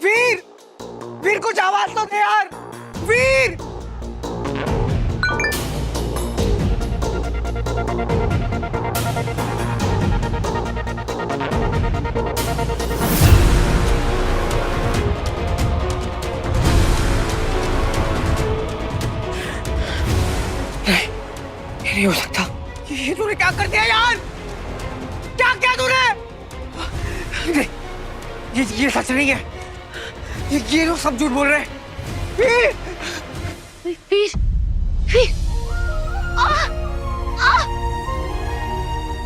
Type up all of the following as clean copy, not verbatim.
वीर, वीर कुछ आवाज तो दे यार, वीर। नहीं हो सकता। ये तूने क्या कर दिया यार? क्या किया तूने? नहीं, ये सच नहीं है। ये लोग सब झूठ बोल रहे हैं। वीर, वीर, वीर,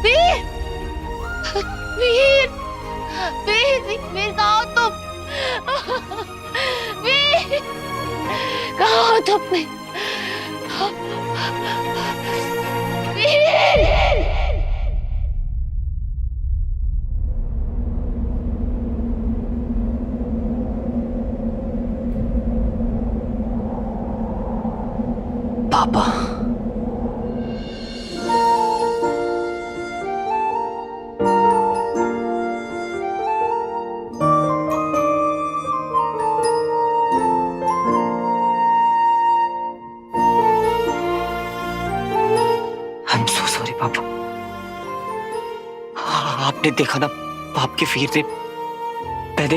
वीर, वीर, वीर, वीर कहाँ हो तुम? वीर, कहाँ हो तुम? पापा, I'm so sorry पापा। आपने देखा ना पाप के फिर से पहले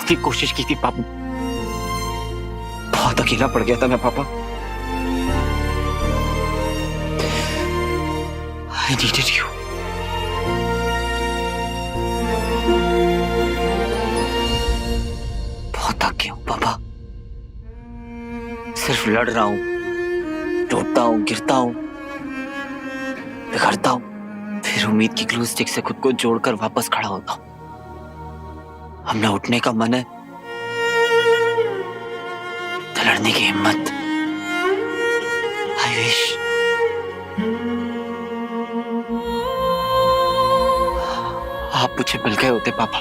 की कोशिश की थी पापा। बहुत अकेला पड़ गया था मैं पापा। I needed you। बहुत थक गया हूं पापा। सिर्फ लड़ रहा हूं, टूटता हूं, गिरता हूं, बिखरता हूं, फिर उम्मीद की ग्लू स्टिक से खुद को जोड़कर वापस खड़ा होता हूं। अब ना उठने का मन है, तो लड़ने की हिम्मत। आई विश आप मुझे मिल गए होते पापा।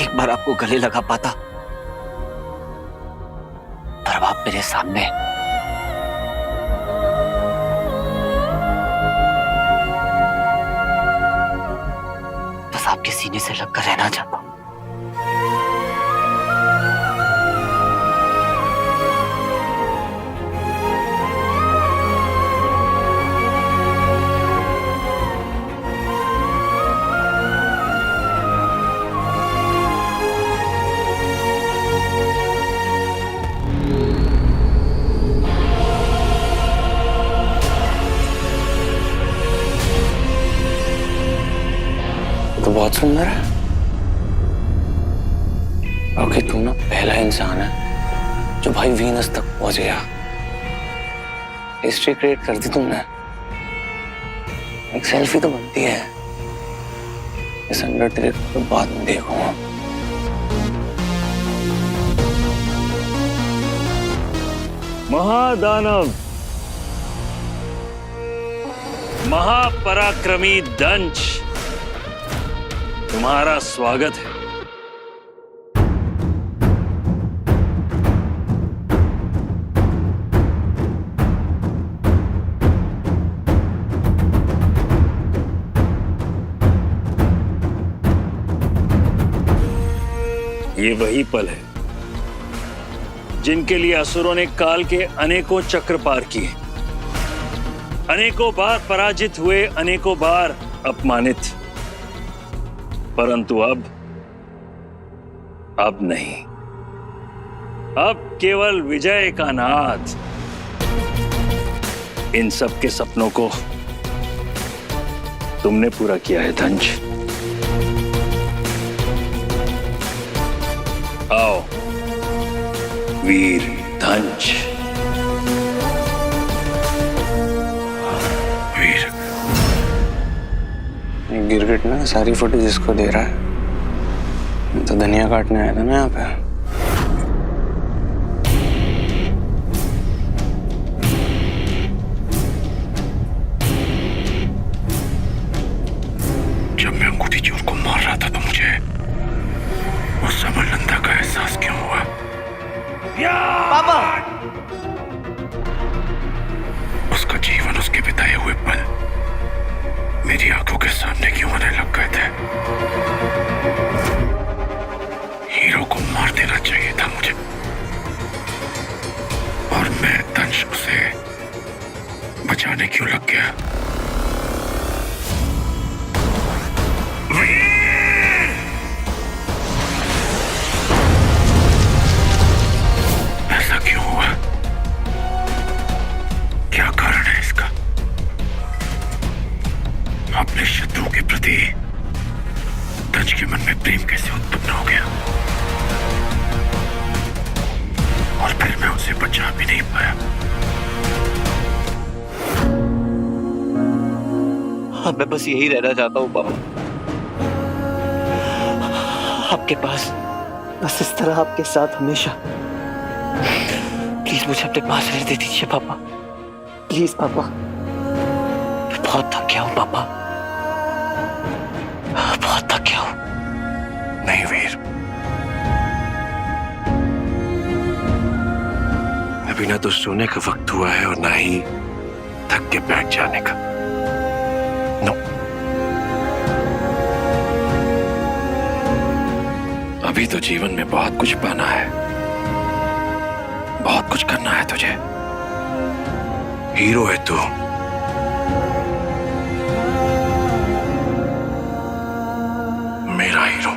एक बार आपको गले लगा पाता, पर अब आप मेरे सामने। बस आपके सीने से लगकर रहना चाहता हूं। तो बहुत सुंदर है। ओके, तू ना पहला इंसान है जो भाई वीनस तक पहुंच गया। हिस्ट्री क्रिएट कर दी तुमने। एक सेल्फी तो बनती है। इस अंडरटेकर को बाद में देखूंगा। महादानव, महापराक्रमी दंश, तुम्हारा स्वागत है। ये वही पल है जिनके लिए असुरों ने काल के अनेकों चक्र पार किए, अनेकों बार पराजित हुए, अनेकों बार अपमानित, परंतु अब नहीं। अब केवल विजय का नाद। इन सब के सपनों को तुमने पूरा किया है दंश। आओ वीर दंश। वीर, गिरगिट ना सारी फुटेज इसको दे रहा है। मैं तो धनिया काटने आया था ना यहाँ पे। जब मैं अंगूठी चोर को मार रहा था तो मुझे उस समरनंदा का एहसास क्यों हुआ? पापा, उसका जीवन उसके पिता जाने क्यों लग गया। ऐसा क्यों हुआ? क्या कारण है इसका? अपने शत्रु के प्रति दंश के मन में प्रेम कैसे उत्पन्न हो गया? और फिर मैं उसे बचा भी नहीं पाया। हाँ, मैं बस यही रहना चाहता हूँ पापा, आपके पास, बस इस तरह आपके साथ हमेशा। प्लीज मुझे अपने पास रहने दे दीजिए पापा, प्लीज पापा। मैं बहुत थक गया हूँ पापा, बहुत थक गया हूँ। नहीं वीर, अभी ना तो सोने का वक्त हुआ है और ना ही थक के बैठ जाने का। नो, अभी तो जीवन में बहुत कुछ पाना है, बहुत कुछ करना है तुझे। हीरो है तू, मेरा हीरो।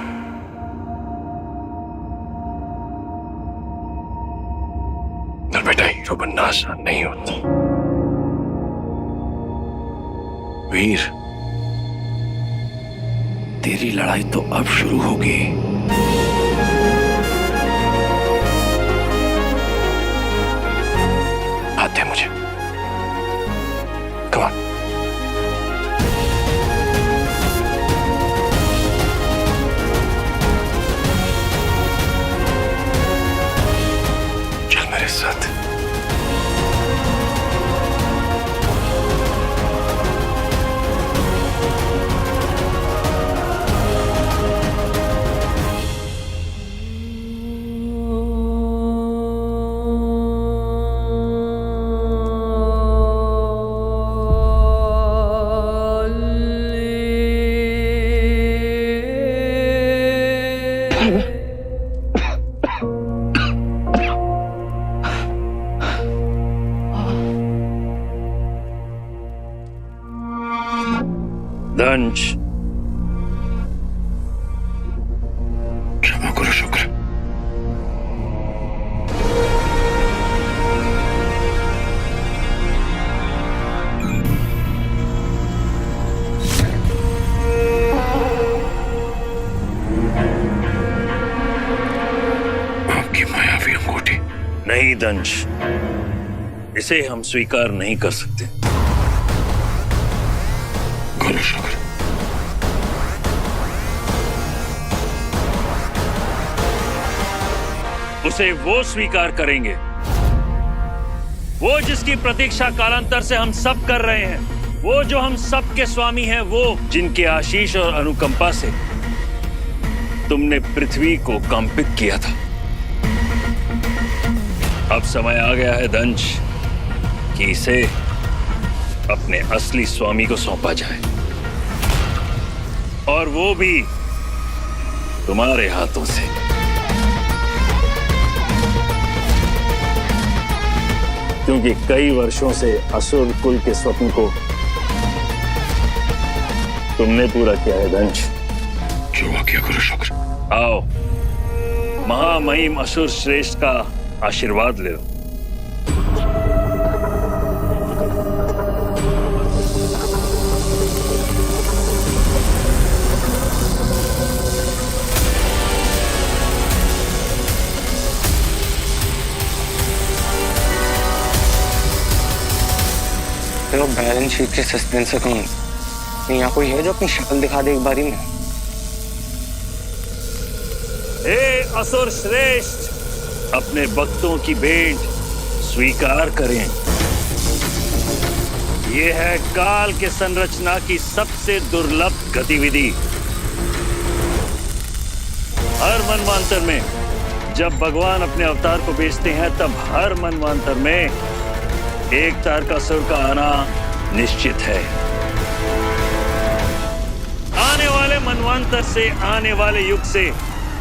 और बेटा, हीरो बनना आसान नहीं होता वीर। तेरी लड़ाई तो अब शुरू होगी। हाथ दे मुझे, कम ऑन। चल मेरे साथ। दंश, क्षमा करो शुक्र। आपकी मायावी अंगूठी। नहीं दंश, इसे हम स्वीकार नहीं कर सकते। करो शुक्र। उसे वो स्वीकार करेंगे, वो जिसकी प्रतीक्षा कालांतर से हम सब कर रहे हैं, वो जो हम सब के स्वामी हैं, वो जिनके आशीष और अनुकंपा से तुमने पृथ्वी को कंपित किया था। अब समय आ गया है दंश कि इसे अपने असली स्वामी को सौंपा जाए, और वो भी तुम्हारे हाथों से। क्योंकि कई वर्षों से असुर कुल के स्वप्न को तुमने पूरा किया है दंश। जो आज्ञा करो शुक्र। आओ, महामहिम असुर श्रेष्ठ का आशीर्वाद ले लो। चलो बैलेंस शीट के सस्पेंस से कम यहाँ कोई है जो अपनी शक्ल दिखा दे एक बारी में। हे असुर श्रेष्ठ, अपने भक्तों की भेंट स्वीकार करें। ये है काल के संरचना की सबसे दुर्लभ गतिविधि। हर मनवांतर में जब भगवान अपने अवतार को बेचते हैं, तब हर मनवांतर में एक तारकासुर का आना निश्चित है। आने वाले मनवांतर से, आने वाले युग से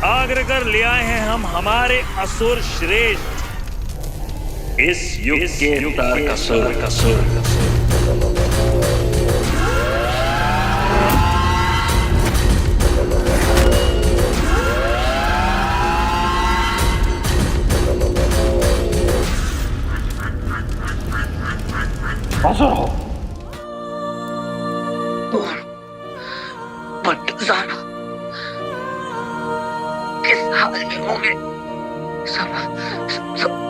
आग्रह कर ले आए हैं हम हमारे असुर श्रेष्ठ, इस युग के तारकासुर। बंटू जाना किस हाल में होंगे सब सब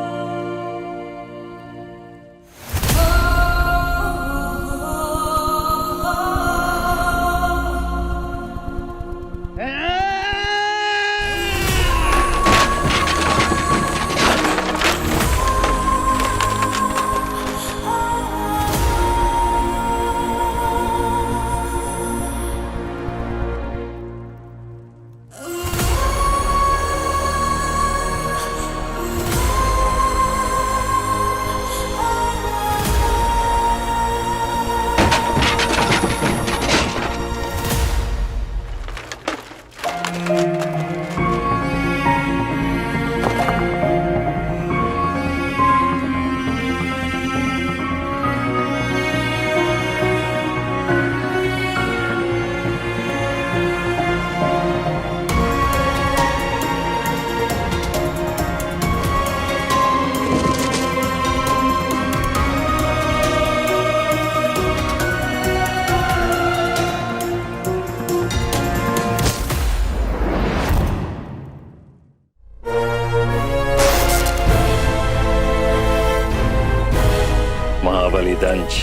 महाबली दंश,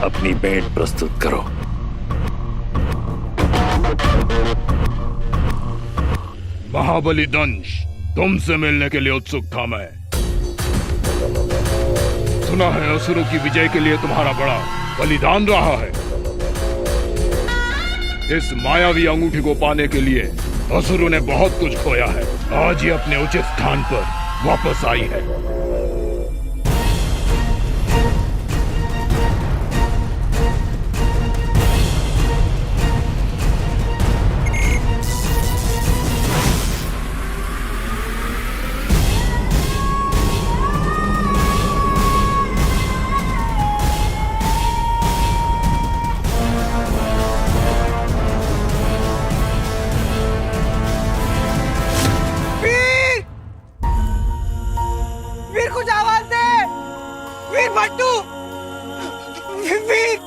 अपनी भेंट प्रस्तुत करो। महाबली दंश, तुमसे मिलने के लिए उत्सुक था मैं। सुना है असुरों की विजय के लिए तुम्हारा बड़ा बलिदान रहा है। इस मायावी अंगूठी को पाने के लिए असुरों ने बहुत कुछ खोया है। आज ये अपने उचित स्थान पर वापस आई है। वीर कुछ आवाज दे। वीर बंटू, वीर वीर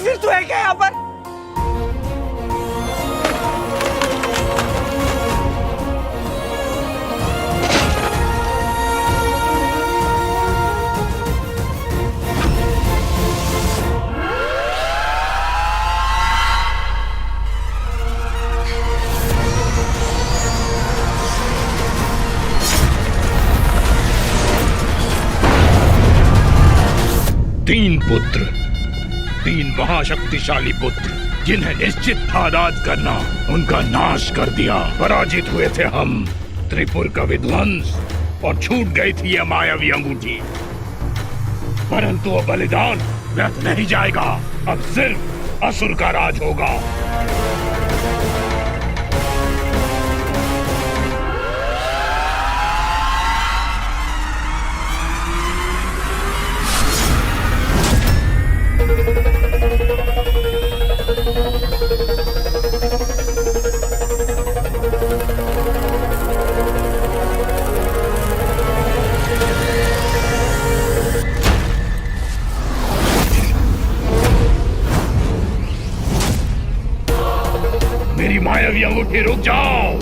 वीर तू है क्या यहाँ पर? तीन पुत्र, तीन महाशक्तिशाली पुत्र, जिन्हें निश्चित था राज करना, उनका नाश कर दिया। पराजित हुए थे हम, त्रिपुर का विध्वंस, और छूट गई थी यह मायावी अंगूठी। परंतु वो बलिदान व्यर्थ नहीं जाएगा। अब सिर्फ असुर का राज होगा। मेरी मायावी अंगूठी, रुक जाओ।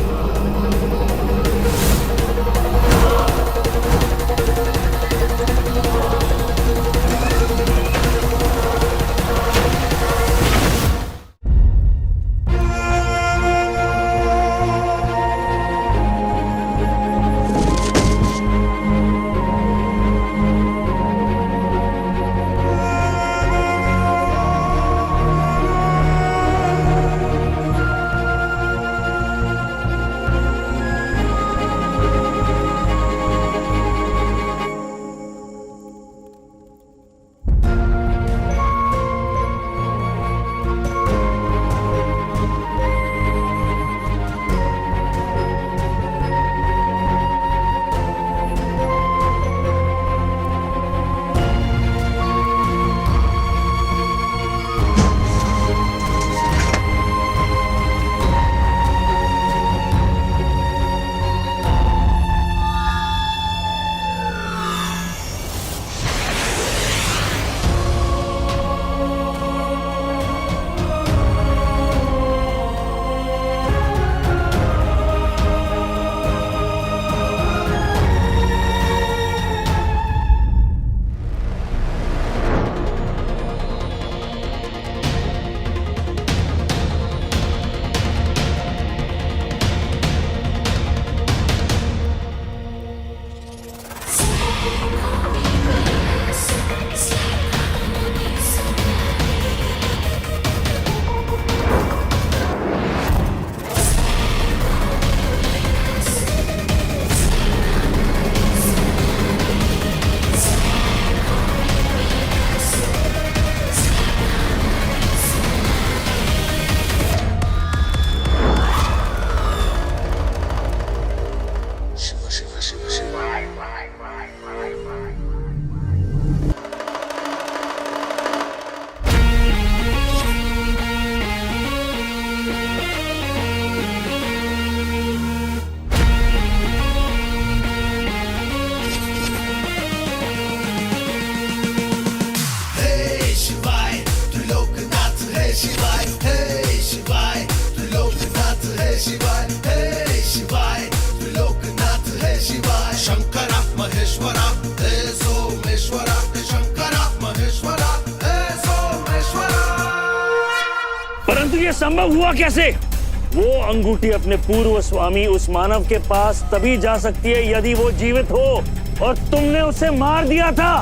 परंतु ये संभव हुआ कैसे? वो अंगूठी अपने पूर्व स्वामी उस मानव के पास तभी जा सकती है यदि वो जीवित हो, और तुमने उसे मार दिया था।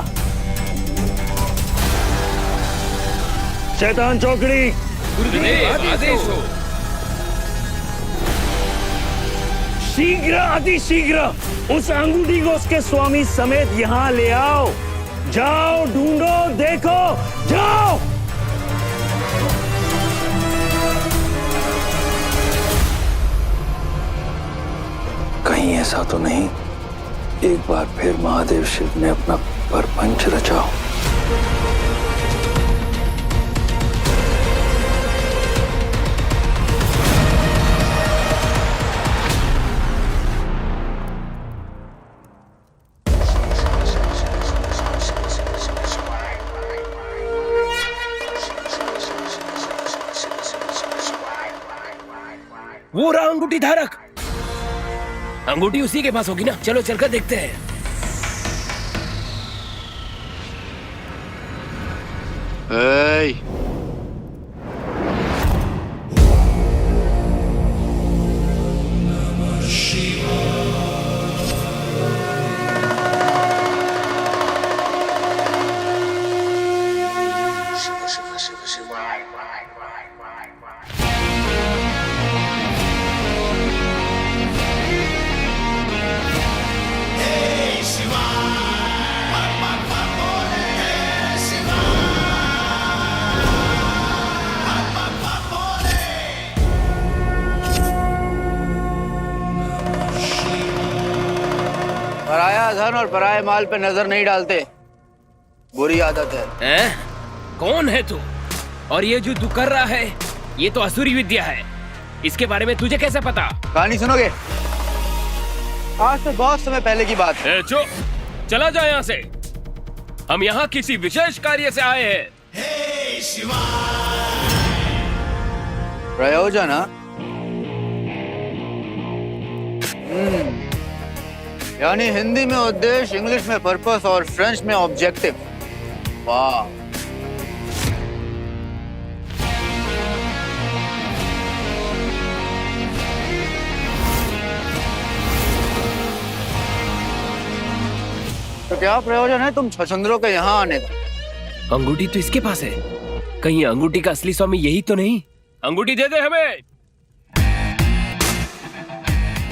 शैतान चौकड़ी, आदेश हो। शीघ्र अति शीघ्र उस अंगूठी को उसके स्वामी समेत यहाँ ले आओ। जाओ, ढूंढो, देखो, जाओ। कहीं ऐसा तो नहीं एक बार फिर महादेव शिव ने अपना परपंच रचा हो। वो रहा अंगूठी धारक। अंगूठी उसी के पास होगी ना, चलो चलकर देखते हैं। पराया धन और पराये माल पे नजर नहीं डालते, बुरी आदत है। कौन है तू? और ये जो तू कर रहा है ये तो असुरी विद्या है। इसके बारे में तुझे कैसे पता? कहानी सुनोगे? आज से बहुत समय पहले की बात है। चुप, चला जा यहाँ से। हम यहाँ किसी विशेष कार्य से आए हैं। प्रयोजन? यानी हिंदी में उद्देश्य, इंग्लिश में पर्पस और फ्रेंच में ऑब्जेक्टिव। वाह! तो क्या प्रयोजन है तुम छछंदरों के यहाँ आने का? अंगूठी तो इसके पास है, कहीं अंगूठी का असली स्वामी यही तो नहीं? अंगूठी दे दे हमें।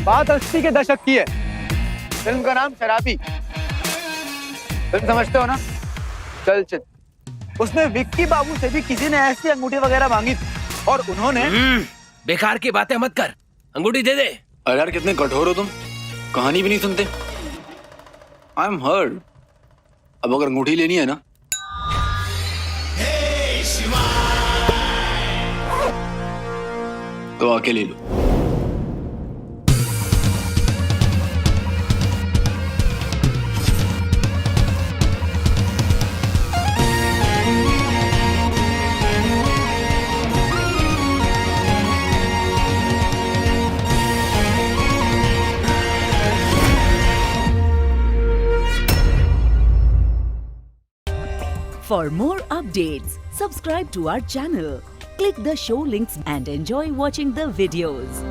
बात 80 के दशक की है। फिल्म का नाम शराबी। फिल्म समझते हो ना? चलचित्र। उसमें विक्की बाबू से भी किसी ने ऐसी अंगूठी वगैरह मांगी थी और उन्होंने बेकार की बातें मत कर, अंगूठी दे दे। अरे यार कितने कठोर हो तुम, कहानी भी नहीं सुनते। I am heard. अब अगर अंगूठी लेनी है ना तो आके ले लो। For more updates, subscribe to our channel, click the show links and enjoy watching the videos.